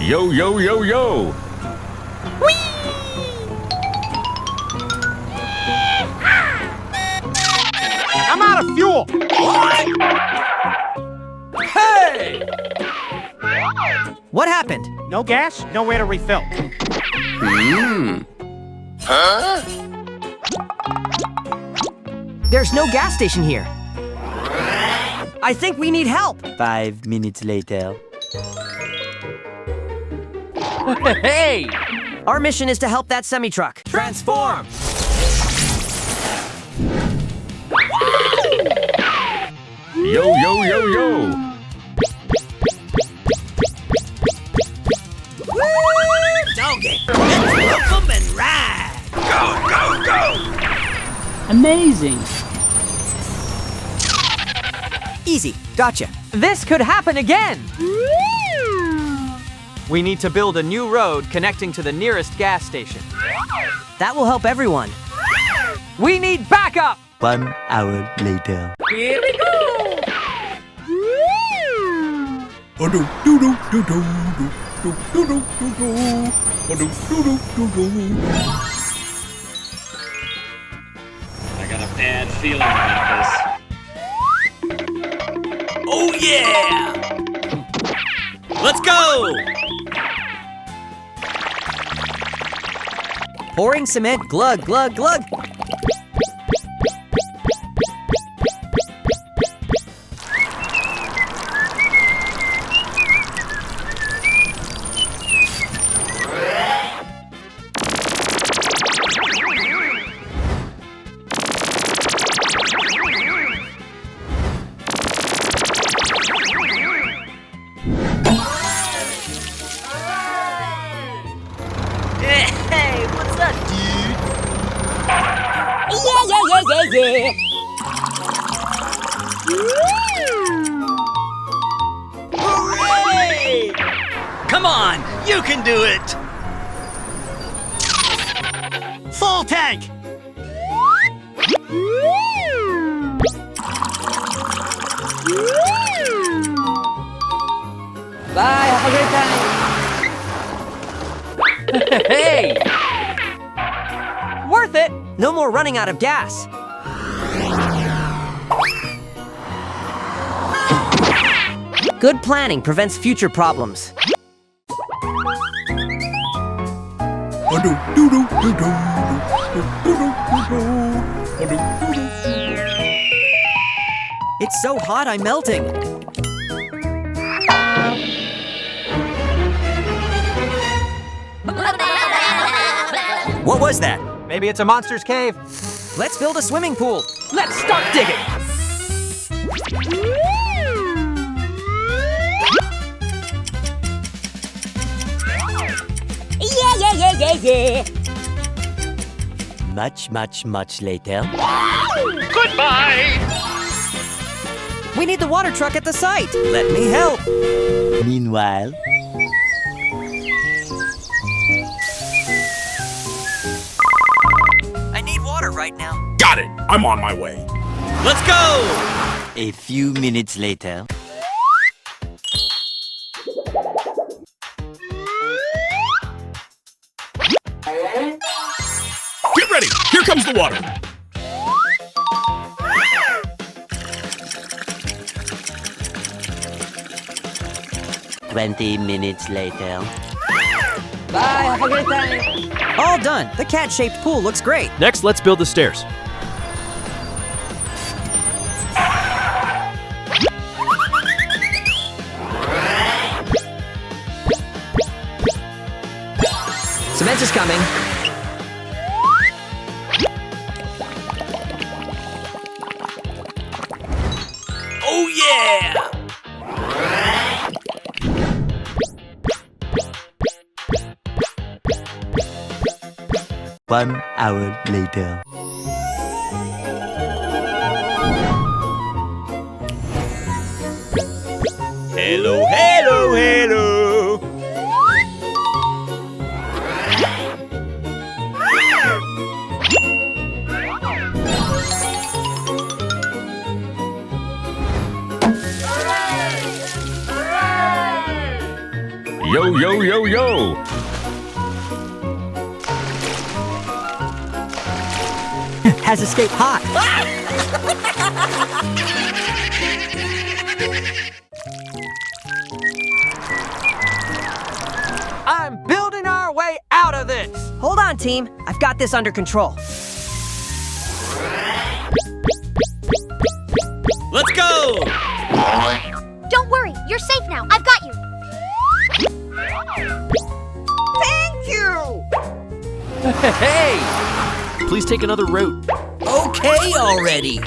Yo, yo, yo, yo! I'm out of fuel! Hey! What happened? No gas, nowhere to refill. Huh? There's no gas station here. I think we need help. 5 minutes later. Hey! Our mission is to help that semi-truck. Transform! Yo, yo, yo, yo! Doggy! Let's rope 'em and ride! Go, go, go! Amazing. Easy, gotcha. This could happen again! We need to build a new road connecting to the nearest gas station. That will help everyone. We need backup! 1 hour later. Here we go! I got a bad feeling about this. Oh yeah! Let's go! Pouring cement, glug, glug, glug. Hey, what's up, dude? Yeah. Hooray! Come on, you can do it! Full tank! Bye, have a great time! Hey! Worth it! No more running out of gas. Good planning prevents future problems. It's so hot, I'm melting. What was that? Maybe it's a monster's cave. Let's build a swimming pool. Let's start digging. Yeah. Much later. Goodbye! We need the water truck at the site. Let me help. Meanwhile, I need water right now. Got it! I'm on my way. Let's go! a few minutes later. Get ready! Here comes the water! 20 minutes later. Bye, have a great time. All done. The cat-shaped pool looks great. Next, let's build the stairs. Cement is coming. Oh yeah! 1 hour later. Hello, hello, hello! Yo, yo, yo, yo, yo. Has escaped hot. I'm building our way out of this. Hold on, team. I've got this under control. Let's go. Don't worry, you're safe now. I've got you. Thank you. Hey! Please take another route. Okay already.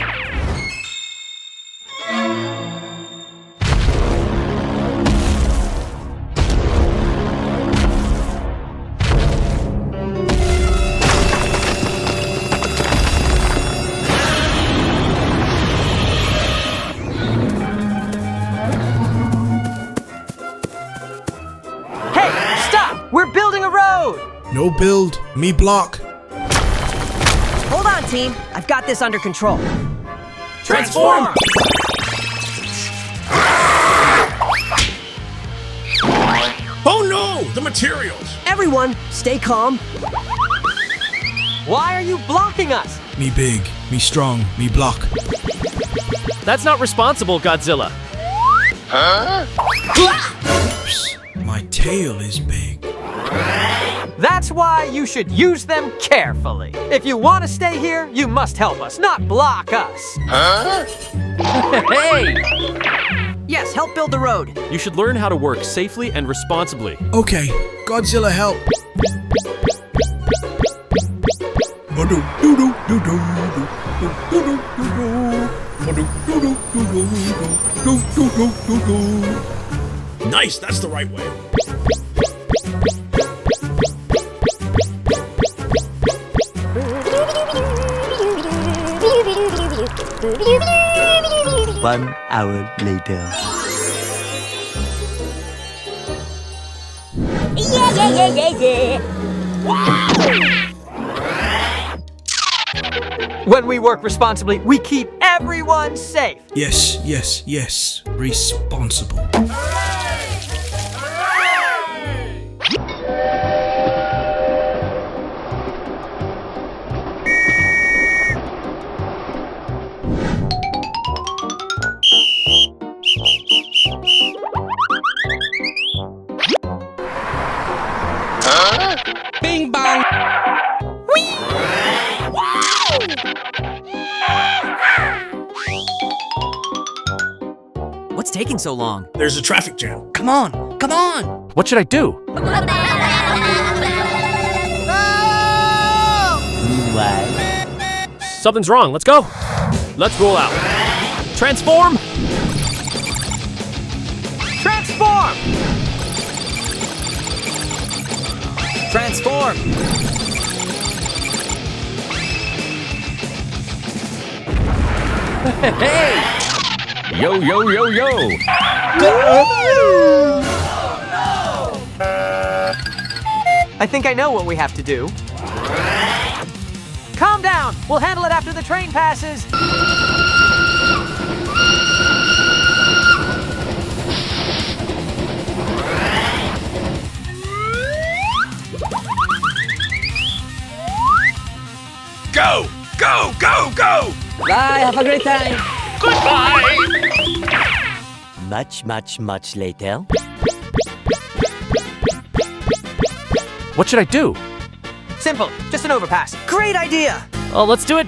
Hey, stop! We're building a road. No build, me block. Hold on, team. I've got this under control. Transform. Oh no, the materials. Everyone, stay calm. Why are you blocking us? Me big, me strong, me block. That's not responsible, Godzilla. Oops, my tail is big. That's why you should use them carefully. If you want to stay here, you must help us, not block us. Hey! Yes, help build the road. You should learn how to work safely and responsibly. Okay, Godzilla help. Nice, that's the right way. One hour later. Yeah. When we work responsibly, we keep everyone safe. Yes, yes, yes. Responsible. Bing bang. What's taking so long? There's a traffic jam. Come on. What should I do? Meanwhile, Something's wrong. Let's go. Let's roll out. Transform! Transform! Transform! Hey! Yo, yo, yo, yo. I think I know what we have to do. Calm down. We'll handle it after the train passes. Go, go, go, go. Bye. Have a great time. Goodbye. much later. What should I do? Simple. Just an overpass. Great idea. Oh, let's do it.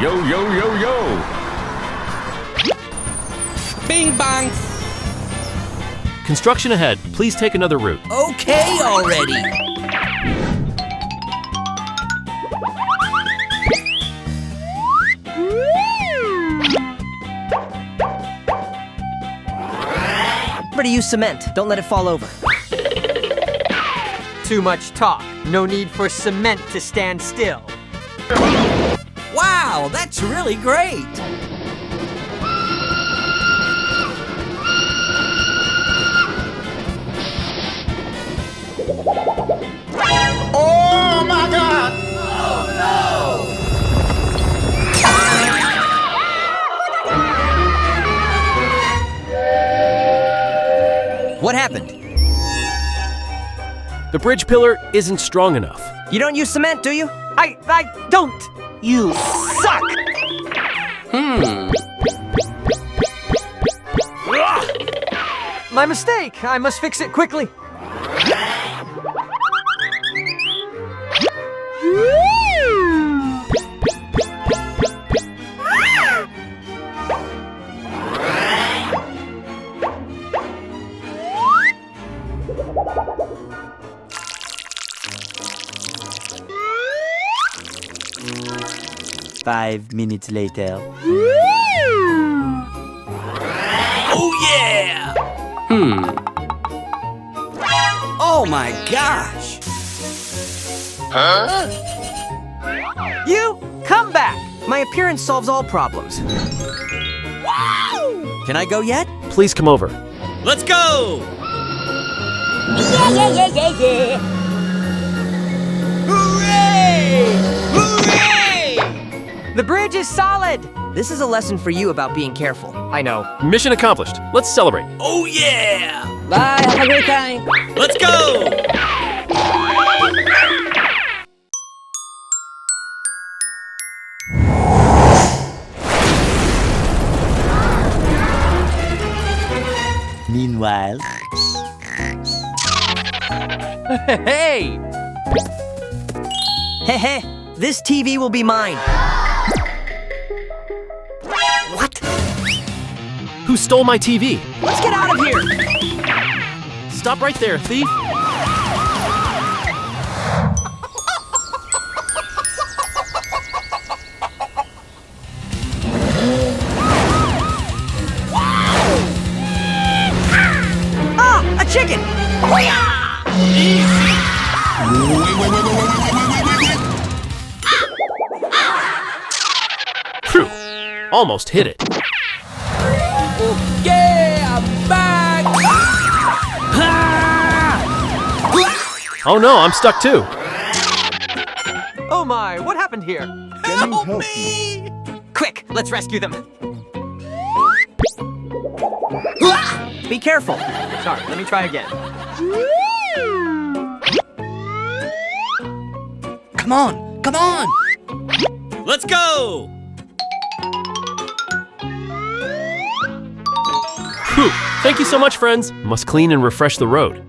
Yo, yo, yo, yo. Bing bang. Construction ahead. Please take another route. Okay already. Remember to use cement. Don't let it fall over. Too much talk. No need for cement to stand still. Wow, that's really great. Oh my God! What happened? The bridge pillar isn't strong enough. You don't use cement, do you? I don't. You suck. My mistake. I must fix it quickly. Five minutes later. Oh yeah! Oh my gosh! Huh? You, come back. My appearance solves all problems. Can I go yet? Please come over. Let's go! Yeah, yeah, yeah, yeah, yeah. Hooray! Hooray! The bridge is solid. This is a lesson for you about being careful. I know. Mission accomplished. Let's celebrate. Oh yeah! Bye, have a great time. Let's go! Meanwhile, Hey! Hey, hey, this TV will be mine. What? Who stole my TV? Let's get out of here. Stop right there, thief. Ah, a chicken. Phew. Almost hit it. yeah, I'm back! Oh no, I'm stuck too. Oh my, what happened here? Help me! Quick, let's rescue them. Be careful. Sorry, let me try again. Come on, come on! Let's go! Phew. Thank you so much, friends. Must clean and refresh the road.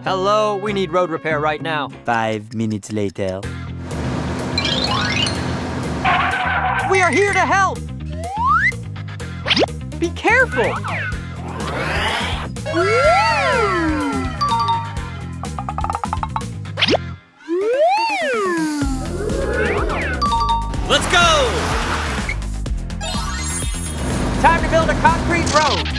Hello, we need road repair right now. 5 minutes later. We are here to help. Be careful. Let's go! Time to build a concrete road.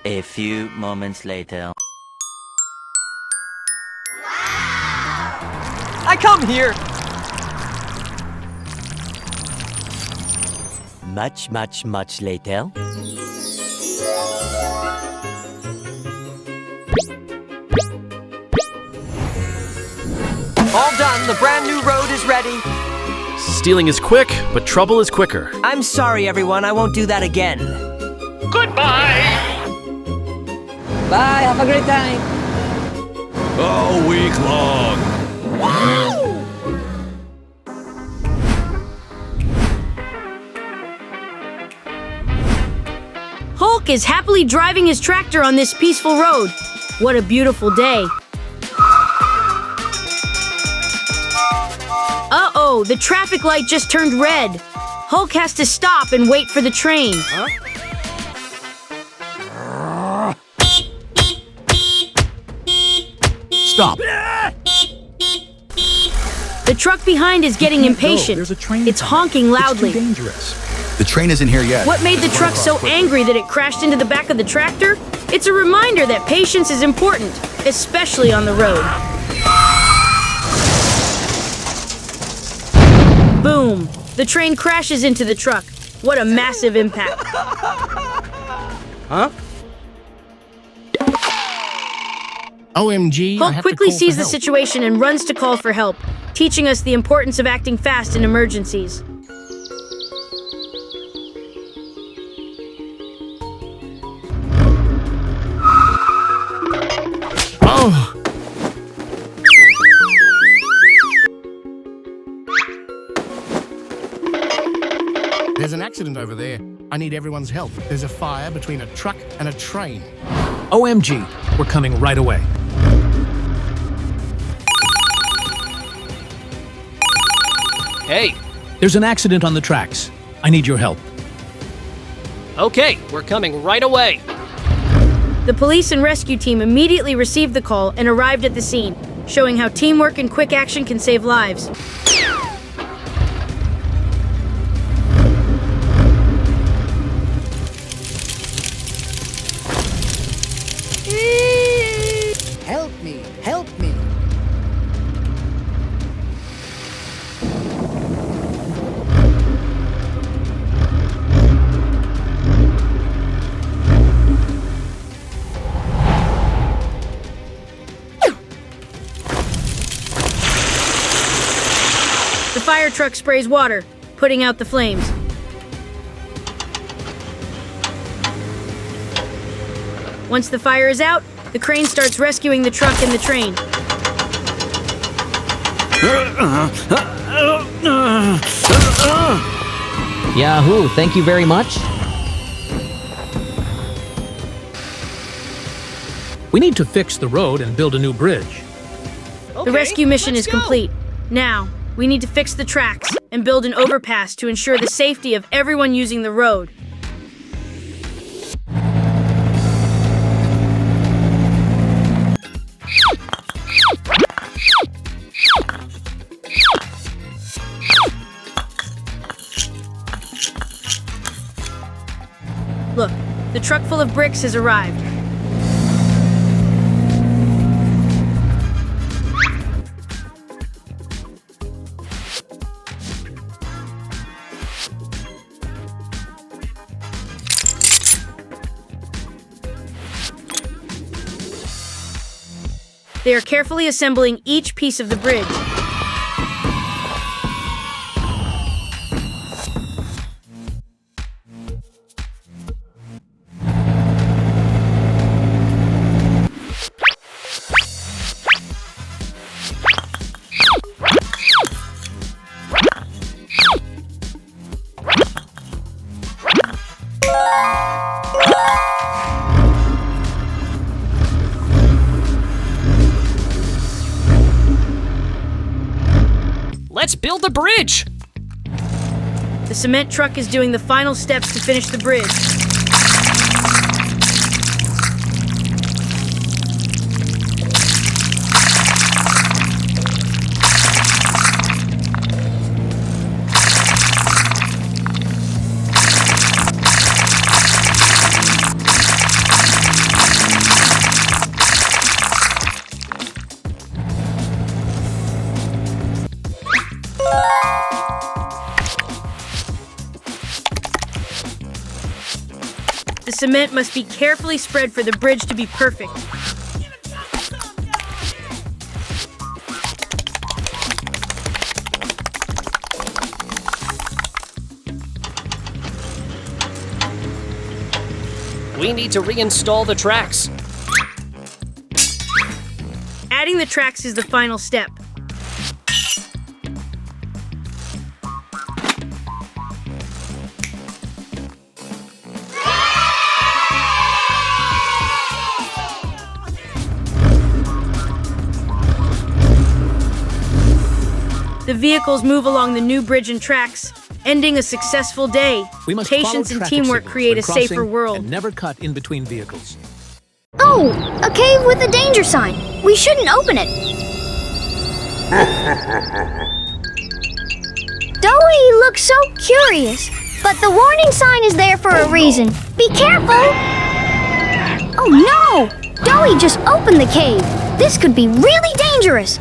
A few moments later. I come here. Much later. All done. The brand new road is ready. Stealing is quick, but trouble is quicker. I'm sorry, everyone. I won't do that again. Goodbye! Bye. Have a great time. All week long. Hulk is happily driving his tractor on this peaceful road. What a beautiful day. Uh-oh, the traffic light just turned red. Hulk has to stop and wait for the train. Stop. The truck behind is getting impatient. There's a train It's coming. honking loudly. It's too dangerous. The train isn't here yet. What made the truck so angry that it crashed into the back of the tractor? It's a reminder that patience is important, especially on the road. Boom! The train crashes into the truck. What a massive impact. Huh? OMG. I Hulk have to quickly call sees for the help. situation and runs to call for help, teaching us the importance of acting fast in emergencies. Oh! There's an accident over there. I need everyone's help. There's a fire between a truck and a train. OMG, we're coming right away. Hey, There's an accident on the tracks. I need your help. okay, we're coming right away. The police and rescue team immediately received the call and arrived at the scene, showing how teamwork and quick action can save lives. Help me! Help me! The fire truck sprays water, putting out the flames. Once the fire is out, the crane starts rescuing the truck and the train. Yahoo, thank you very much. We need to fix the road and build a new bridge. The rescue mission is complete. Now, we need to fix the tracks and build an overpass to ensure the safety of everyone using the road. Look, the truck full of bricks has arrived. They are carefully assembling each piece of the bridge. Let's build the bridge! The cement truck is doing the final steps to finish the bridge. The cement must be carefully spread for the bridge to be perfect. We need to reinstall the tracks. Adding the tracks is the final step. The vehicles move along the new bridge and tracks, ending a successful day. We must Patience follow and traffic teamwork signals create when a crossing safer world. And never cut in between vehicles. Oh, a cave with a danger sign. We shouldn't open it. Doey looks so curious, but the warning sign is there for a reason. Be careful! Oh no! Doey just opened the cave. This could be really dangerous.